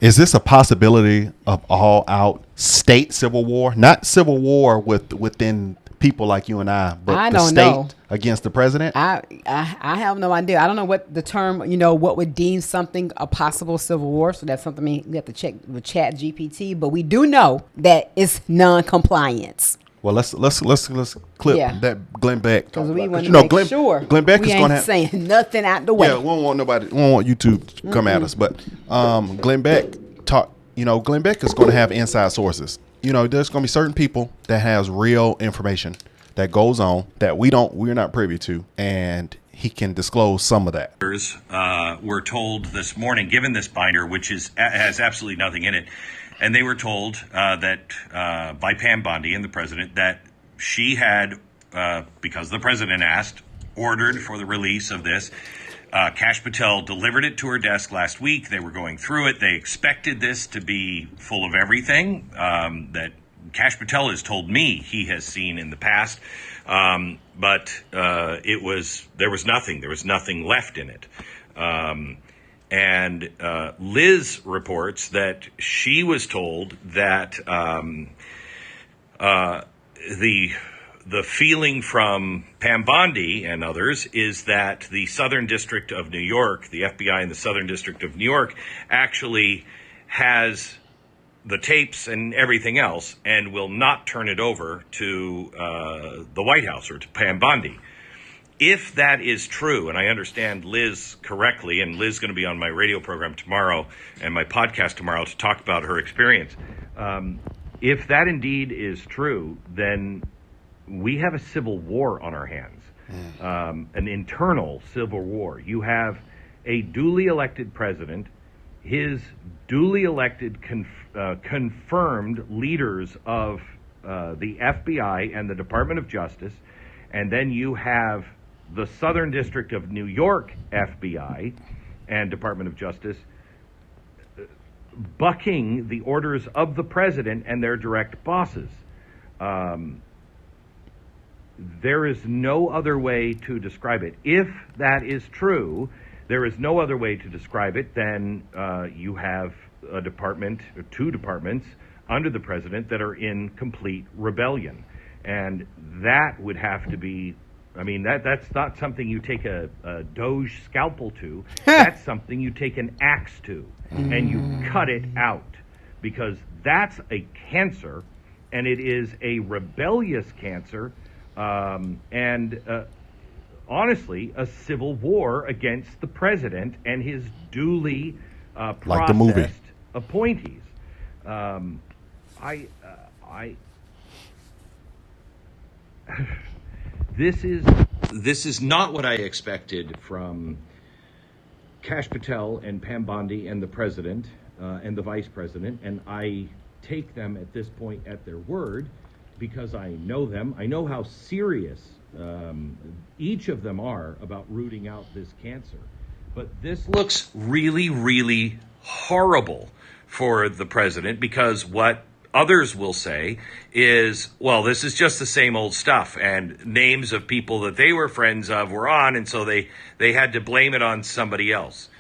Is this a possibility of all out state civil war? Not civil war within people like you and I, but I the don't state know. against the president? I have no idea. I don't know what the term, what would deem something a possible civil war. So that's something we have to check with Chat GPT. But we do know that it's non-compliance. Well, let's clip Yeah. that Glenn Beck Because talked we about. want Because to make sure Glenn Beck we is going ain't to have. saying nothing out the way. Yeah, we don't want nobody. We don't want YouTube to come at us. But Glenn Beck talk. Glenn Beck is going to have inside sources. There's going to be certain people that has real information that goes on that we're not privy to, and he can disclose some of that. Were told this morning, given this binder, which has absolutely nothing in it, and they were told that by Pam Bondi and the president that she had, because the president asked, ordered for the release of this. Kash Patel delivered it to her desk last week. They were going through it. They expected this to be full of everything that Kash Patel has told me he has seen in the past. But there was nothing. There was nothing left in it. And Liz reports that she was told that the feeling from Pam Bondi and others is that the Southern District of New York, the FBI in the Southern District of New York, actually has the tapes and everything else and will not turn it over to the White House or to Pam Bondi. If that is true, and I understand Liz correctly, and Liz is going to be on my radio program tomorrow and my podcast tomorrow to talk about her experience. If that indeed is true, then we have a civil war on our hands, an internal civil war. You have a duly elected president, his duly elected confirmed leaders of the FBI and the Department of Justice, and then you have the Southern District of New York FBI and Department of Justice bucking the orders of the president and their direct bosses. There is no other way to describe it. If that is true, there is no other way to describe it than you have a department, or two departments, under the president that are in complete rebellion. And that would have to be, that's not something you take a Doge scalpel to. That's something you take an axe to, and you cut it out. Because that's a cancer, and it is a rebellious cancer, and honestly, a civil war against the president and his duly Like the movie. processed appointees. This is not what I expected from Kash Patel and Pam Bondi and the president and the vice president, and I take them at this point at their word because I know them. I know how serious each of them are about rooting out this cancer. But this looks really, really horrible for the president, because what others will say is, well, this is just the same old stuff, and names of people that they were friends of were on, and so they had to blame it on somebody else.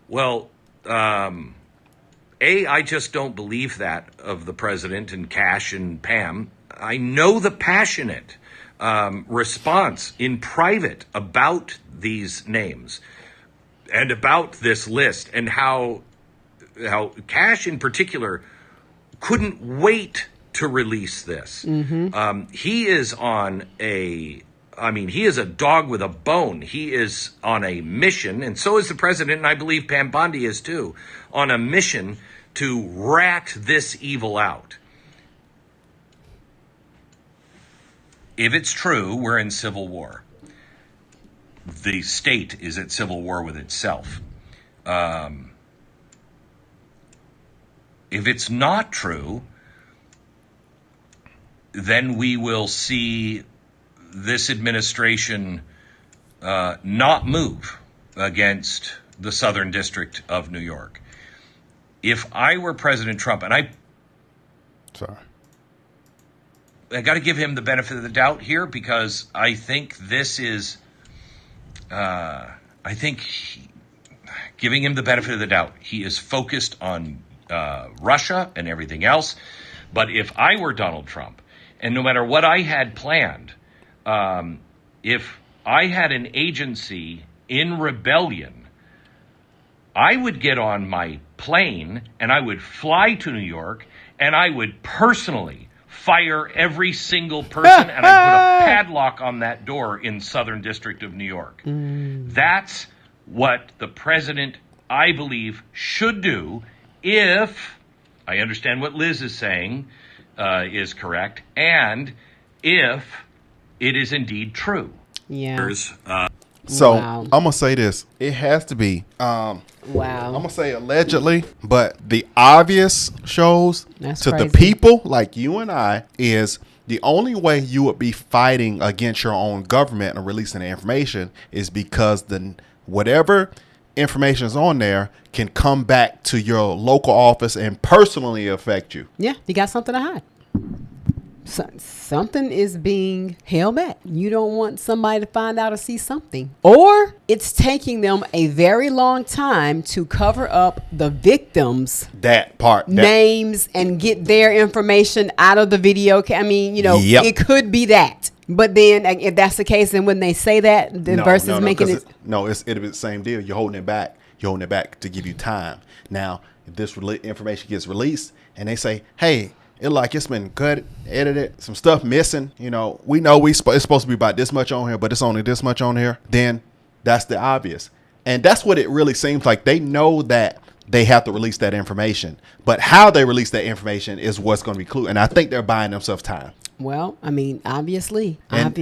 Well, I just don't believe that of the president and Kash and Pam. I know the passionate response in private about these names and about this list, and how Kash in particular couldn't wait to release this. He is on he is a dog with a bone. He is on a mission, and so is the president, and I believe Pam Bondi is too, on a mission to rat this evil out. If it's true, we're in civil war. The state is at civil war with itself. If it's not true, then we will see this administration not move against the Southern District of New York. If I were President Trump, and I got to give him the benefit of the doubt here, because I think this is, giving him the benefit of the doubt, he is focused on Russia and everything else. But if I were Donald Trump, and no matter what I had planned, if I had an agency in rebellion, I would get on my plane and I would fly to New York and I would personally fire every single person and I'd put a padlock on that door in Southern District of New York. That's what the president, I believe, should do if, I understand what Liz is saying is correct, and if it is indeed true. Yeah. So Wow. I'm gonna say this: it has to be. I'm Wow. gonna say allegedly, but the obvious shows That's to crazy. the people like you and I is the only way you would be fighting against your own government and releasing the information is because the whatever information is on there can come back to your local office and personally affect you. Yeah, you got something to hide. Something is being held back. You don't want somebody to find out or see something. Or it's taking them a very long time to cover up the victims' That part. names and get their information out of the video. I mean, Yep. it could be that. But then if that's the case, then when they say that, then versus making it. It'll be the same deal. You're holding it back. You're holding it back to give you time. Now, if this information gets released and they say, hey, it's been cut, edited, some stuff missing. We know it's supposed to be about this much on here, but it's only this much on here. Then that's the obvious. And that's what it really seems like. They know that they have to release that information, but how they release that information is what's going to be clue. And I think they're buying themselves time. Well, I mean, obviously. And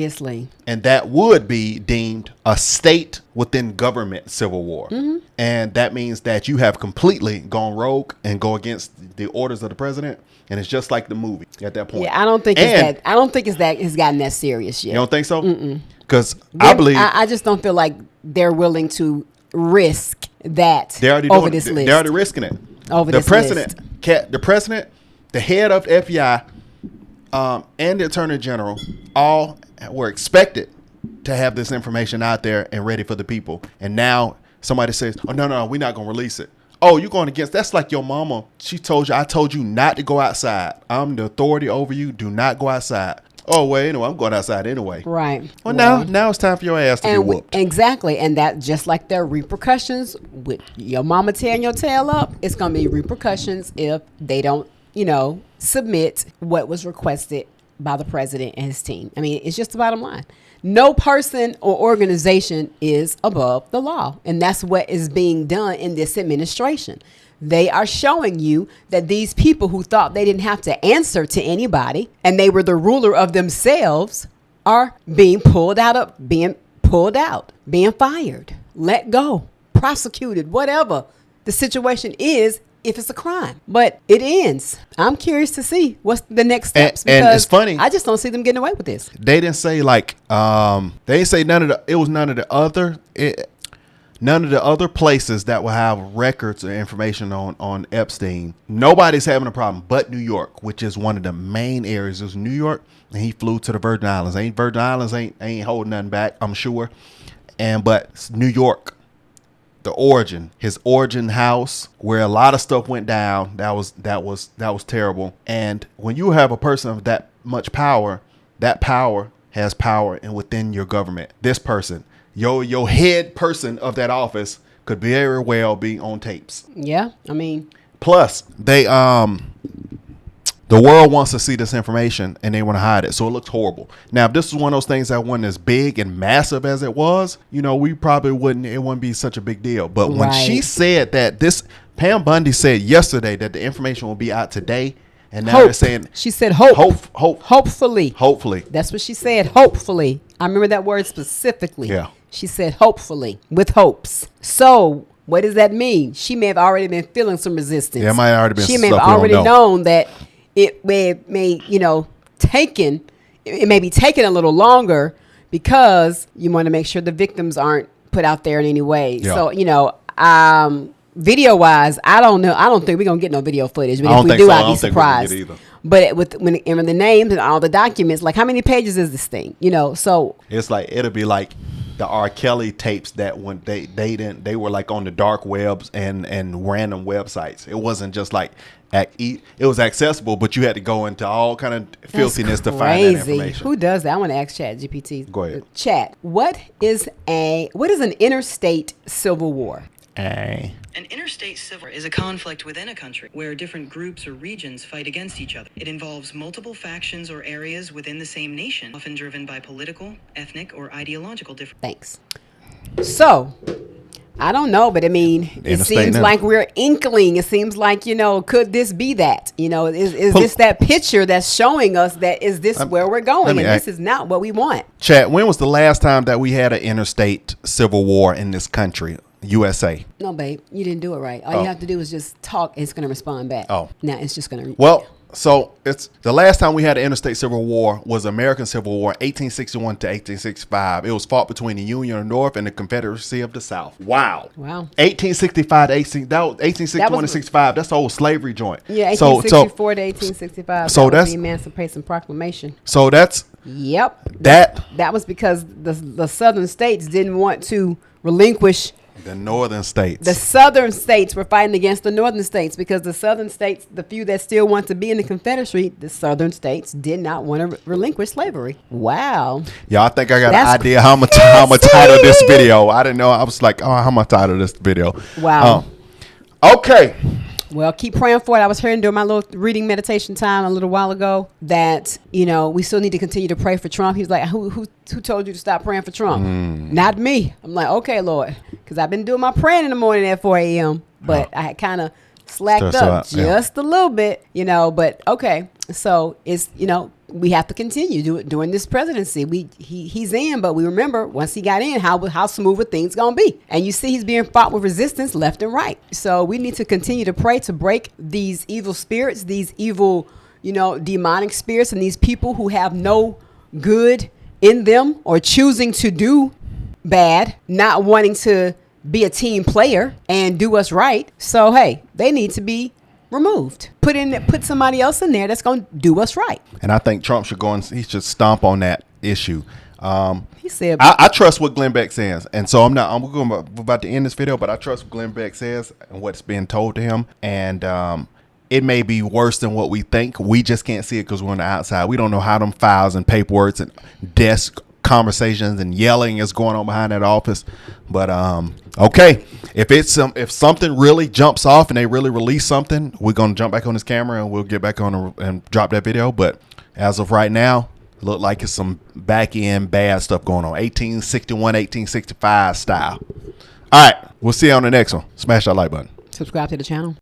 that would be deemed a state within government civil war. Mm-hmm. And that means that you have completely gone rogue and go against the orders of the president. And it's just like the movie at that point. Yeah, I don't think it's that it's gotten that serious yet. You don't think so? Because I believe I just don't feel like they're willing to risk that they're already over doing this it. list. They're already risking it. Over the this president, list. the president, the head of the FBI, and the attorney general all were expected to have this information out there and ready for the people. And now somebody says, oh, no, we're not going to release it. Oh, you're going against, that's like your mama. She told you, I told you not to go outside. I'm the authority over you. Do not go outside. Oh, well, anyway, I'm going outside anyway. Right. Well, now it's time for your ass to get whooped. Exactly. And that just like there are repercussions with your mama tearing your tail up, it's going to be repercussions if they don't, submit what was requested by the president and his team. I mean, it's just the bottom line. No person or organization is above the law. And that's what is being done in this administration. They are showing you that these people who thought they didn't have to answer to anybody and they were the ruler of themselves are being pulled out, being fired, let go, prosecuted, whatever the situation is. If it's a crime, but it ends. I'm curious to see what's the next steps. And it's funny. I just don't see them getting away with this. They didn't say they didn't say none of the other places that will have records or information on Epstein. Nobody's having a problem but New York, which is one of the main areas. It was New York, and he flew to the Virgin Islands. Virgin Islands ain't holding nothing back, I'm sure. But New York. His origin house, where a lot of stuff went down, that was terrible. And when you have a person of that much power, that power has power within your government. This person, your head person of that office, could very well be on tapes. Yeah, I mean. Plus, the world wants to see this information and they want to hide it. So it looks horrible. Now, if this is one of those things that wasn't as big and massive as it was, we probably it wouldn't be such a big deal. But when she said that Pam Bundy said yesterday that the information will be out today. And now they're saying, she said hope. Hopefully. That's what she said. Hopefully. I remember that word specifically. Yeah. She said hopefully, with hopes. So what does that mean? She may have already been feeling some resistance. Yeah, it might have already been. She may have already known that it may be taken a little longer because you want to make sure the victims aren't put out there in any way. Yeah. So, video wise, I don't know. I don't think we're going to get no video footage. But if we do, I'd be surprised. But when the names and all the documents, like how many pages is this thing? So it's like, it'll be like the R. Kelly tapes that when they were like on the dark webs and random websites. It wasn't just like it was accessible, but you had to go into all kind of filthiness to find that information. Who does that? I want to ask Chat GPT. Go ahead. Chat, what is an interstate civil war? An interstate civil war is a conflict within a country where different groups or regions fight against each other. It involves multiple factions or areas within the same nation, often driven by political, ethnic, or ideological differences. Thanks. So, I don't know, but I mean, it seems like we're inkling. It seems like, could this be that? Is this that picture that's showing us that is this where we're going? And this is not what we want. Chat, when was the last time that we had an interstate civil war in this country? USA. No, babe, you didn't do it right. All you have to do is just talk. It's going to respond back. Oh. Now it's just going to. Well, so it's the last time we had an interstate civil war was American Civil War, 1861 to 1865. It was fought between the Union of the North and the Confederacy of the South. Wow. 1865 to 1861 to 65. That's the old slavery joint. Yeah, 1864 to 1865. So that's the Emancipation Proclamation. So that's. Yep. That was because the southern states didn't want to relinquish. The northern states. The southern states were fighting against the northern states because the southern states, the few that still want to be in the Confederacy, the southern states did not want to relinquish slavery. Wow. Yeah, I think I got an idea how I'm going to title this video. I didn't know. I was like, how am I title this video? Wow. Okay. Well, keep praying for it. I was hearing during my little reading meditation time a little while ago that, we still need to continue to pray for Trump. He was like, who told you to stop praying for Trump? Not me. I'm like, okay, Lord, because I've been doing my praying in the morning at 4 a.m., but I had kind of slacked up just a little bit, but okay. So it's, we have to continue during this presidency. He's in, but we remember once he got in, how smooth are things gonna be? And you see, he's being fought with resistance left and right. So we need to continue to pray to break these evil spirits, these evil, demonic spirits, and these people who have no good in them or choosing to do bad, not wanting to be a team player and do us right. So hey, they need to be removed. Put somebody else in there that's going to do us right. And I think Trump should go and he should stomp on that issue. He said, I trust what Glenn Beck says, and so I'm about to end this video, but I trust what Glenn Beck says and what's being told to him, and it may be worse than what we think. We just can't see it because we're on the outside. We don't know how them files and paperwork and desk conversations and yelling is going on behind that office. But okay, if something really jumps off and they really release something, we're gonna jump back on this camera and we'll get back on and drop that video. But as of right now, look like it's some back end bad stuff going on, 1861 1865 style. All right, we'll see you on the next one. Smash that like button, subscribe to the channel.